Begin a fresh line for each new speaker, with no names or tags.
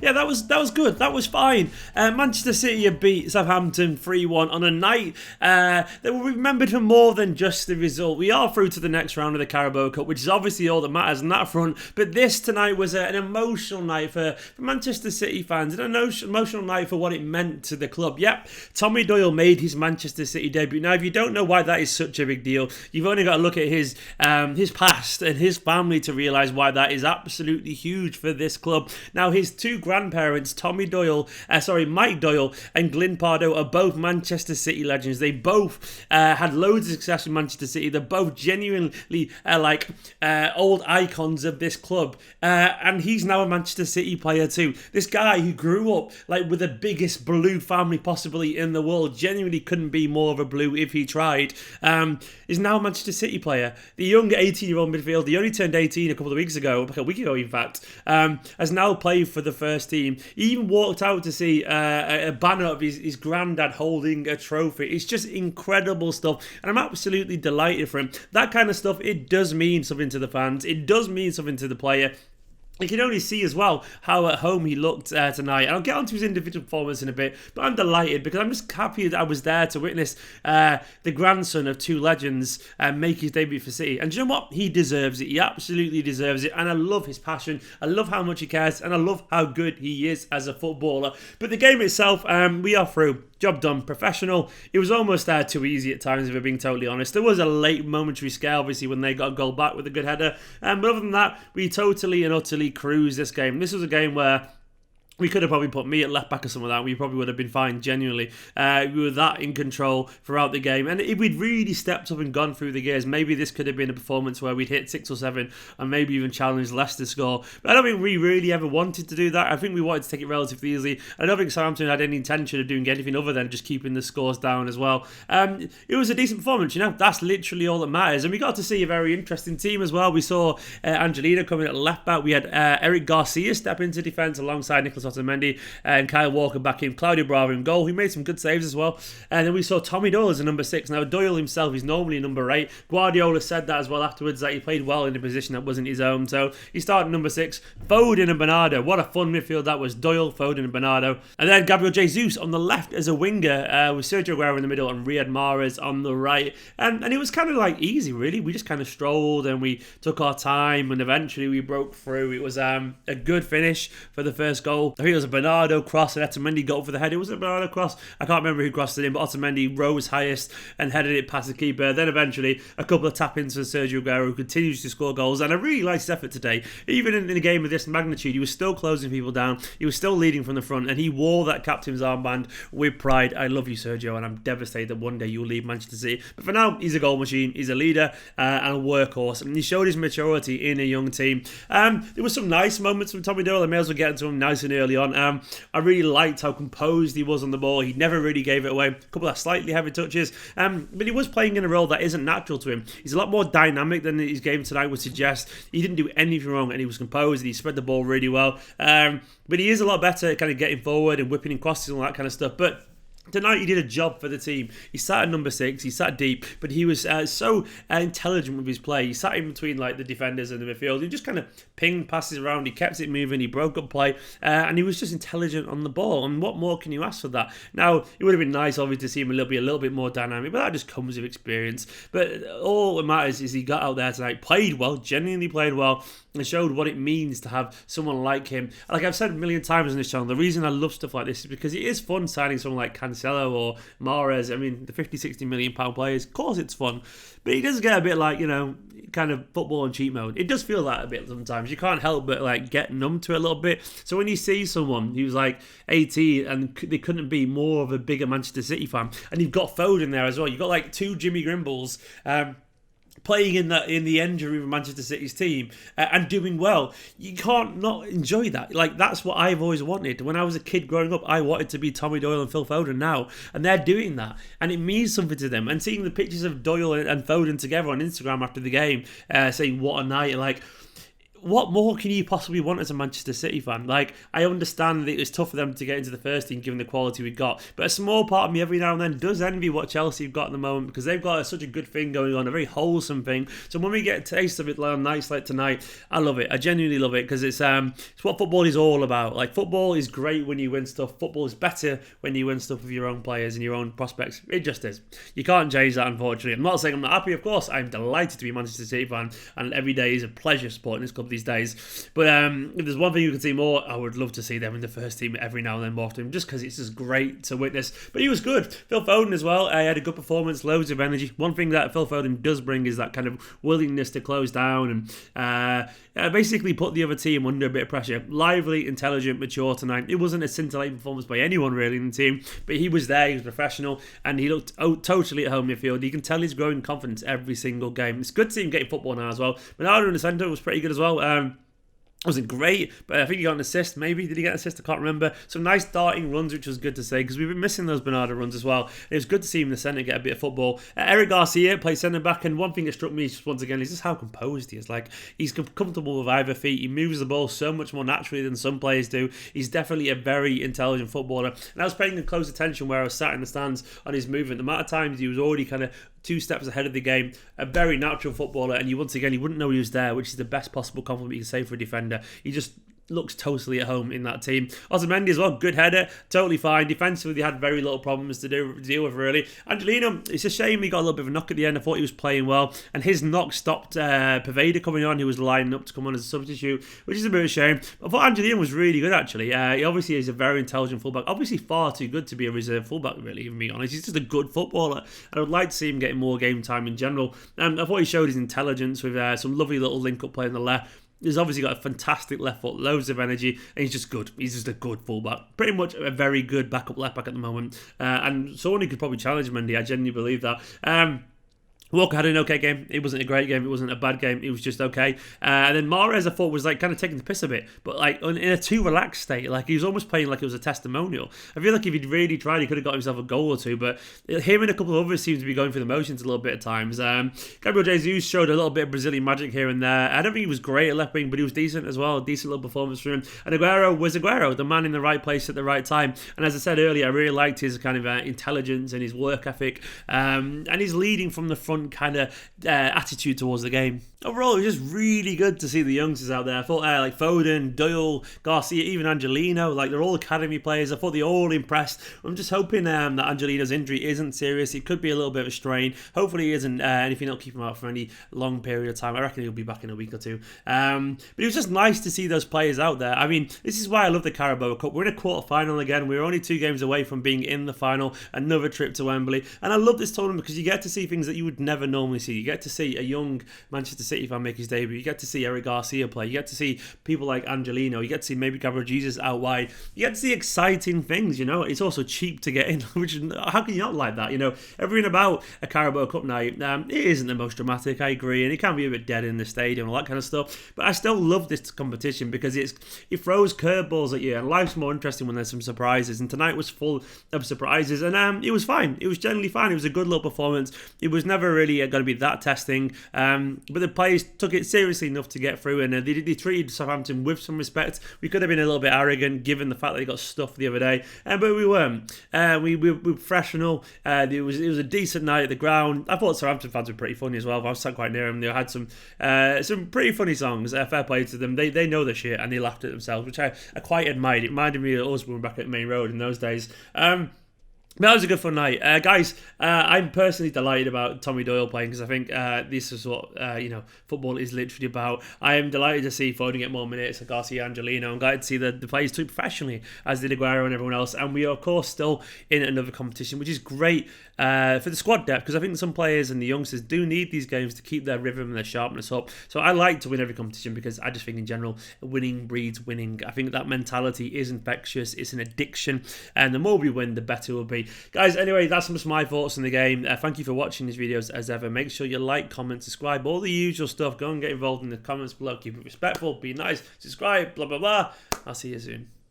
Yeah, that was good. That was fine. Manchester City have beat Southampton 3-1 on a night that will be remembered for more than just the result. We are through to the next round of the Carabao Cup, which is obviously all that matters on that front. But this tonight was an emotional night for Manchester City fans, an emotional night for what it meant to the club. Yep, Tommy Doyle made his Manchester City debut. Now, if you don't know why that is such a big deal, you've only got to look at his past and his family to realise why that is absolutely huge for this club. Now, his two grandparents, Mike Doyle and Glyn Pardoe, are both Manchester City legends. They both had loads of success in Manchester City. They're both genuinely old icons of this club. And he's now a Manchester City player too. This guy who grew up with the biggest blue family possibly in the world, genuinely couldn't be more of a blue if he tried, is now a Manchester City player. The young 18-year-old midfielder, he only turned 18 a week ago in fact, has now played for the first team. He even walked out to see a banner of his granddad holding a trophy. It's just incredible stuff, and I'm absolutely delighted for him. That kind of stuff, it does mean something to the fans. It does mean something to the player. You can only see as well how at home he looked tonight. And I'll get onto his individual performance in a bit, but I'm delighted because I'm just happy that I was there to witness the grandson of two legends make his debut for City. And do you know what? He deserves it. He absolutely deserves it. And I love his passion. I love how much he cares. And I love how good he is as a footballer. But the game itself, we are through. Job done, professional. It was almost too easy at times, if we're being totally honest. There was a late momentary scare, obviously, when they got a goal back with a good header. But other than that, we totally and utterly cruised this game. This was a game where we could have probably put me at left back or something like that. We probably would have been fine, genuinely. We were that in control throughout the game. And if we'd really stepped up and gone through the gears, maybe this could have been a performance where we'd hit 6 or 7 and maybe even challenged Leicester score. But I don't think we really ever wanted to do that. I think we wanted to take it relatively easily. I don't think Southampton had any intention of doing anything other than just keeping the scores down as well. It was a decent performance, That's literally all that matters. And we got to see a very interesting team as well. We saw Angelino coming at left back. We had Eric Garcia step into defence alongside Nicolas Otamendi and Kyle Walker back in, Claudio Bravo in goal. He made some good saves as well. And then we saw Tommy Doyle as a number 6. Now, Doyle himself is normally number 8. Guardiola said that as well afterwards, that he played well in a position that wasn't his own. So he started number 6. Foden and Bernardo. What a fun midfield that was. Doyle, Foden and Bernardo. And then Gabriel Jesus on the left as a winger with Sergio Aguero in the middle and Riyad Mahrez on the right. And it was kind of easy, really. We just kind of strolled and we took our time and eventually we broke through. It was a good finish for the first goal. I think it was a Bernardo cross and Otamendi got for the header. Was it a Bernardo cross? I can't remember who crossed it in, but Otamendi rose highest and headed it past the keeper. Then eventually a couple of tap-ins for Sergio Aguero, who continues to score goals. And I really liked his effort today. Even in a game of this magnitude, he was still closing people down. He was still leading from the front, and he wore that captain's armband with pride. I love you, Sergio, and I'm devastated that one day you'll leave Manchester City. But for now, he's a goal machine. He's a leader and a workhorse, and he showed his maturity in a young team. There were some nice moments from Tommy Doyle. I may as well get into him nice and early on. I really liked how composed he was on the ball. He never really gave it away. A couple of slightly heavy touches, but he was playing in a role that isn't natural to him. He's a lot more dynamic than his game tonight would suggest. He didn't do anything wrong, and he was composed, and he spread the ball really well. But he is a lot better at kind of getting forward and whipping in crosses and all that kind of stuff. But tonight he did a job for the team. He sat at number 6, he sat deep, but he was so intelligent with his play. He sat in between the defenders and the midfield. He just kind of pinged passes around, he kept it moving, he broke up play, and he was just intelligent on the ball. And what more can you ask for that? Now, it would have been nice obviously to see him a little bit more dynamic, but that just comes with experience. But all that matters is he got out there tonight, played well, genuinely played well, and showed what it means to have someone like him. Like I've said a million times on this channel, the reason I love stuff like this is because it is fun signing someone like Cancelo or Mahrez. I mean, the 50-60 million pound players, of course it's fun, but it does get a bit kind of football on cheat mode. It does feel that a bit sometimes. You can't help but get numb to it a little bit. So when you see someone who's 18 and they couldn't be more of a bigger Manchester City fan, and you've got Foden there as well, you've got 2 Jimmy Grimbles playing in the end of Manchester City's team and doing well, you can't not enjoy that. That's what I've always wanted. When I was a kid growing up, I wanted to be Tommy Doyle and Phil Foden now, and they're doing that, and it means something to them. And seeing the pictures of Doyle and Foden together on Instagram after the game, saying what a night, what more can you possibly want as a Manchester City fan? Like, I understand that it was tough for them to get into the first team given the quality we got, but a small part of me every now and then does envy what Chelsea have got at the moment, because they've got such a good thing going on, a very wholesome thing. So when we get a taste of it on nights like tonight, I love it. I genuinely love it, because it's what football is all about. Like, football is great when you win stuff. Football is better when you win stuff with your own players and your own prospects. It just is. You can't change that, unfortunately. I'm not saying I'm not happy, of course. I'm delighted to be a Manchester City fan, and every day is a pleasure supporting this club these days. But if there's one thing you can see more, I would love to see them in the first team every now and then more often, just because it's just great to witness. But he was good. Phil Foden as well. He had a good performance, loads of energy. One thing that Phil Foden does bring is that kind of willingness to close down and basically put the other team under a bit of pressure. Lively, intelligent, mature tonight. It wasn't a scintillating performance by anyone really in the team, but he was there, he was professional, and he looked totally at home in the field. You can tell he's growing confidence every single game. It's good to see him getting football now as well. Bernardo in the centre was pretty good as well. Wasn't great, but I think he got an assist. Maybe did he get an assist? I can't remember. Some nice darting runs, which was good to see, because we've been missing those Bernardo runs as well. It was good to see him in the centre get a bit of football. Eric Garcia played centre back, and one thing that struck me just once again is just how composed he is. Like, he's comfortable with either feet. He moves the ball so much more naturally than some players do. He's definitely a very intelligent footballer, and I was paying close attention where I was sat in the stands on his movement. The amount of times he was already kind of 2 steps ahead of the game. A very you wouldn't know he was there, which is the best possible compliment you can say for a defender. He just looks totally at home in that team. Otamendi as well, good header, totally fine. Defensively, they had very little problems to deal with, really. Angelino, it's a shame he got a little bit of a knock at the end. I thought he was playing well, and his knock stopped Pervader coming on, who was lining up to come on as a substitute, which is a bit of a shame. I thought Angelino was really good, actually. He obviously is a very intelligent fullback, obviously far too good to be a reserve fullback, really, to be honest. He's just a good footballer, and I would like to see him getting more game time in general. I thought he showed his intelligence with some lovely little link-up play on the left. He's obviously got a fantastic left foot, loads of energy, and he's just good. He's just a good fullback. Pretty much a very good backup left back at the moment. And someone who could probably challenge Mendy, I genuinely believe that. Walker had an okay game. It wasn't a great game. It wasn't a bad game. It was just okay. And then Mahrez, I thought, was like kind of taking the piss a bit, but like in a too relaxed state. Like he was almost playing like it was a testimonial. I feel like if he'd really tried, he could have got himself a goal or two. But him and a couple of others seem to be going through the motions a little bit at times. Gabriel Jesus showed a little bit of Brazilian magic here and there. I don't think he was great at left wing, but he was decent as well. A decent little performance for him. And Aguero was Aguero, the man in the right place at the right time. And as I said earlier, I really liked his kind of intelligence and his work ethic, and his leading from the front kind of attitude towards the game. Overall, it was just really good to see the youngsters out there. I thought like Foden, Doyle, Garcia, even Angelino, like they're all academy players. I thought they all impressed. I'm just hoping that Angelino's injury isn't serious. It could be a little bit of a strain. Hopefully it isn't anything that'll keep him out for any long period of time. I reckon he'll be back in a week or two. But it was just nice to see those players out there. I mean, this is why I love the Carabao Cup. We're in a quarter-final again. We're only 2 games away from being in the final. Another trip to Wembley. And I love this tournament because you get to see things that you would never normally see. You get to see a young Manchester City fan make his debut. You get to see Eric Garcia play. You get to see people like Angelino. You get to see maybe Gabriel Jesus out wide. You get to see exciting things, you know. It's also cheap to get in, which how can you not like that, you know? Everything about a Carabao Cup night, it isn't the most dramatic, I agree, and it can be a bit dead in the stadium and all that kind of stuff, but I still love this competition because it throws curveballs at you, and life's more interesting when there's some surprises, and tonight was full of surprises, and it was fine. It was generally fine. It was a good little performance. It was never really going to be that testing, but the players took it seriously enough to get through, and they treated Southampton with some respect. We could have been a little bit arrogant given the fact that they got stuffed the other day, but we weren't. We were professional. It was a decent night at the ground. I thought Southampton fans were pretty funny as well. I was sat quite near them. They had some pretty funny songs. Fair play to them. They know their shit and they laughed at themselves, which I quite admired. It reminded me of us when we were back at the main road in those days. But that was a good fun night. Guys, I'm personally delighted about Tommy Doyle playing because I think this is what football is literally about. I am delighted to see Foden get more minutes, Garcia, Angelino. I'm glad to see the players do professionally, as did Aguero and everyone else. And we are, of course, still in another competition, which is great for the squad depth, because I think some players and the youngsters do need these games to keep their rhythm and their sharpness up. So I like to win every competition because I just think in general, winning breeds winning. I think that mentality is infectious. It's an addiction. And the more we win, the better we'll be. Guys, anyway, that's just my thoughts on the game. Thank you for watching these videos as ever. Make sure you like, comment, subscribe, all the usual stuff. Go and get involved in the comments below. Keep it respectful, be nice, subscribe, blah, blah, blah. I'll see you soon.